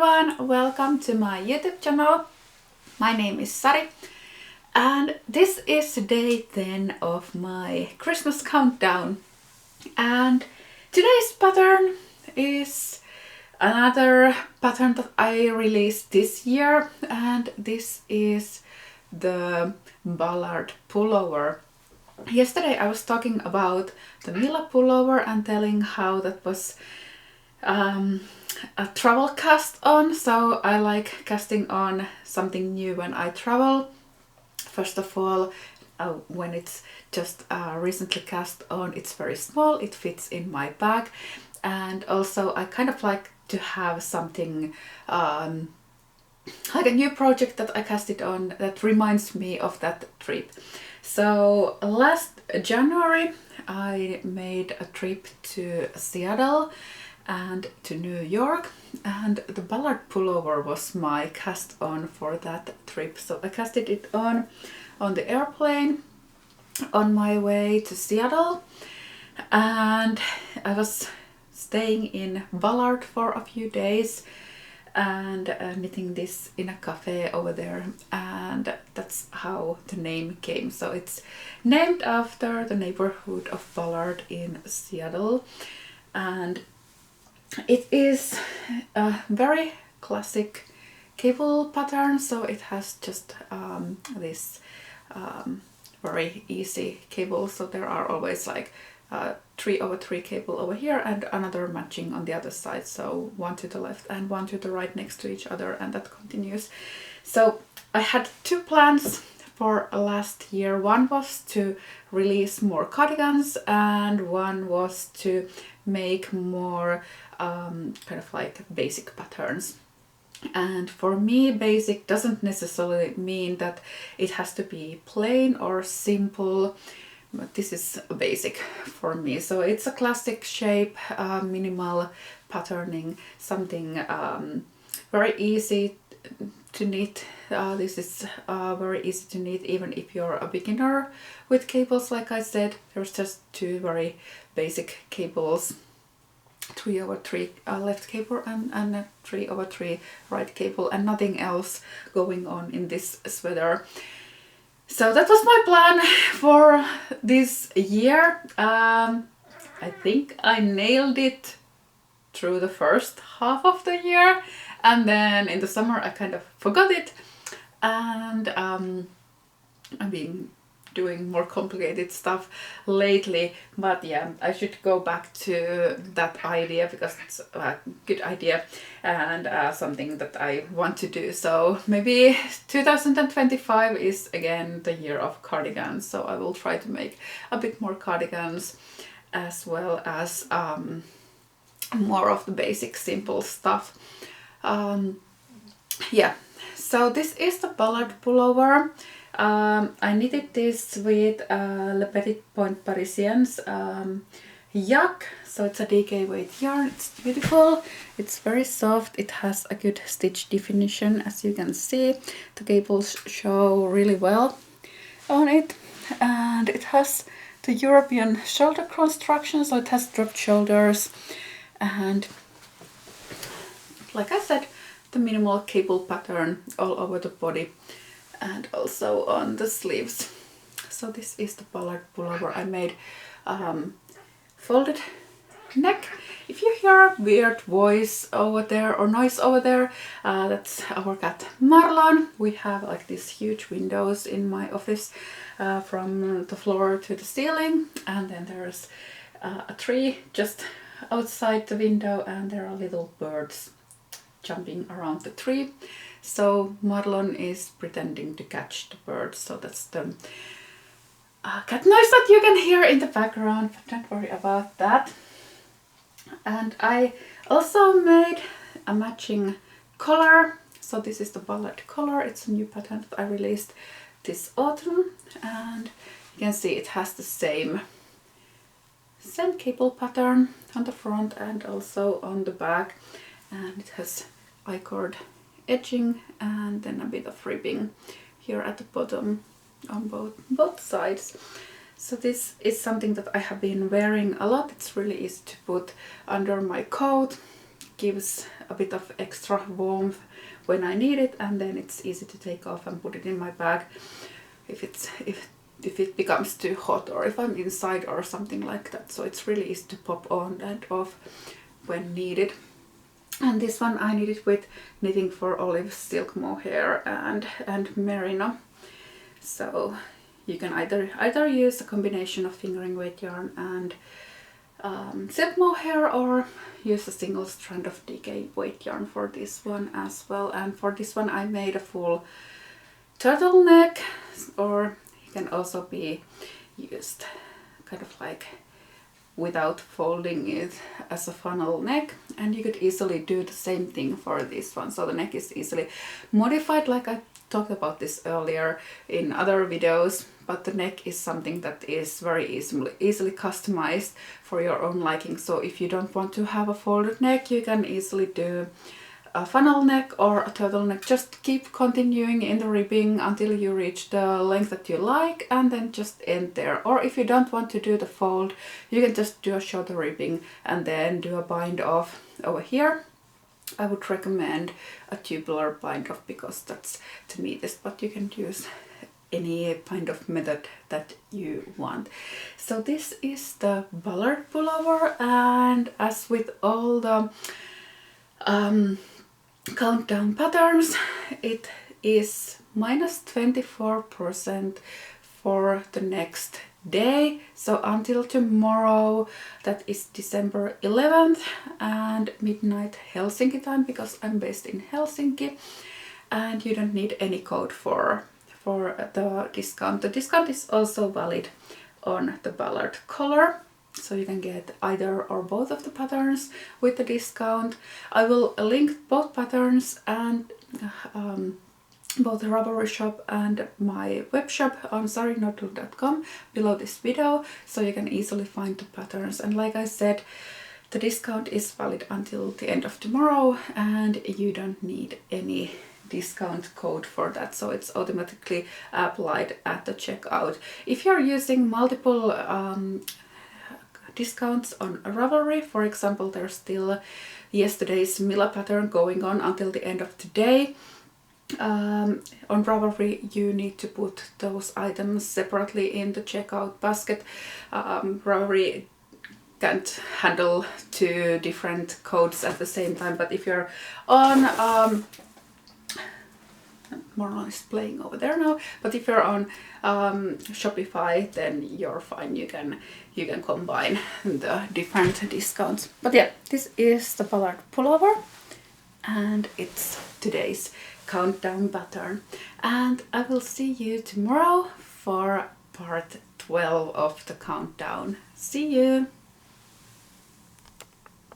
everyone, welcome to my YouTube channel. My name is Sari and this is day 10 of my Christmas countdown. And today's pattern is another pattern that I released this year, and this is the Ballard pullover. Yesterday I was talking about the Mila pullover and telling how that was a travel cast on, so I like casting on something new when I travel. First of all, when it's just recently cast on, it's very small, it fits in my bag, and also I kind of like to have something like a new project that I casted on that reminds me of that trip. So last January I made a trip to Seattle and to New York, and the Ballard pullover was my cast on for that trip. So I casted it on the airplane on my way to Seattle, and I was staying in Ballard for a few days and knitting this in a cafe over there, and that's how the name came. So it's named after the neighborhood of Ballard in Seattle, and it is a very classic cable pattern, so it has just this very easy cable. So there are always like 3/3 cable over here and another matching on the other side, so one to the left and one to the right next to each other, and that continues. So I had two plans for last year. One was to release more cardigans and one was to make more kind of like basic patterns. And for me, basic doesn't necessarily mean that it has to be plain or simple, but this is a basic for me. So it's a classic shape, minimal patterning, something very easy to knit. This is very easy to knit even if you're a beginner with cables. Like I said, there's just two very basic cables, 3/3 left cable and a 3/3 right cable, and nothing else going on in this sweater. So that was my plan for this year. I think I nailed it through the first half of the year, and then in the summer I kind of forgot it, and I've been doing more complicated stuff lately. But yeah, I should go back to that idea because it's a good idea and something that I want to do. So maybe 2025 is again the year of cardigans, so I will try to make a bit more cardigans as well as more of the basic simple stuff. Yeah, so this is the Ballard pullover. I knitted this with Le Petit Point Parisienne's yak, so it's a DK weight yarn. It's beautiful, it's very soft, it has a good stitch definition, as you can see. The cables show really well on it, and it has the European shoulder construction, so it has dropped shoulders, and like I said, the minimal cable pattern all over the body and also on the sleeves. So this is the Ballard pullover. I made folded neck. If you hear a weird voice over there or noise over there, that's our cat Marlon. We have like these huge windows in my office from the floor to the ceiling, and then there's a tree just outside the window, and there are little birds jumping around the tree. So Marlon is pretending to catch the birds, so that's the cat noise that you can hear in the background, but don't worry about that. And I also made a matching collar. So this is the Ballard collar. It's a new pattern that I released this autumn, and you can see it has the same cable pattern on the front and also on the back, and it has I-cord edging and then a bit of ribbing here at the bottom on both sides. So this is something that I have been wearing a lot. It's really easy to put under my coat gives a bit of extra warmth when I need it, and then it's easy to take off and put it in my bag if it becomes too hot, or if I'm inside or something like that. So it's really easy to pop on and off when needed. And this one I knitted with Knitting for Olive silk mohair and merino. So you can either use a combination of fingering weight yarn and silk mohair, or use a single strand of DK weight yarn for this one as well. And for this one I made a full turtleneck, or it can also be used kind of like without folding it as a funnel neck, and you could easily do the same thing for this one. So the neck is easily modified, like I talked about this earlier in other videos, but the neck is something that is very easily customized for your own liking. So if you don't want to have a folded neck, you can easily do a funnel neck or a turtleneck. Just keep continuing in the ribbing until you reach the length that you like, and then just end there. Or if you don't want to do the fold, you can just do a shorter ribbing and then do a bind off over here. I would recommend a tubular bind off because that's the neatest, but you can use any kind of method that you want. So this is the Ballard pullover, and as with all the countdown patterns, it is -24% for the next day, so until tomorrow, that is December 11th, and midnight Helsinki time, because I'm based in Helsinki. And you don't need any code for the discount. The discount is also valid on the Ballard color, so you can get either or both of the patterns with the discount. I will link both patterns and both the Ravelry shop and my web shop on sarinodl.com below this video, so you can easily find the patterns. And like I said, the discount is valid until the end of tomorrow, and you don't need any discount code for that, so it's automatically applied at the checkout. If you're using multiple discounts on Ravelry, for example, there's still yesterday's Mila pattern going on until the end of today. On Ravelry you need to put those items separately in the checkout basket. Ravelry can't handle 2 different codes at the same time, but if you're on Marlon is playing over there now, but if you're on Shopify, then you're fine. You can combine the different discounts. But yeah, this is the Ballard pullover, and it's today's countdown pattern. And I will see you tomorrow for part 12 of the countdown. See you!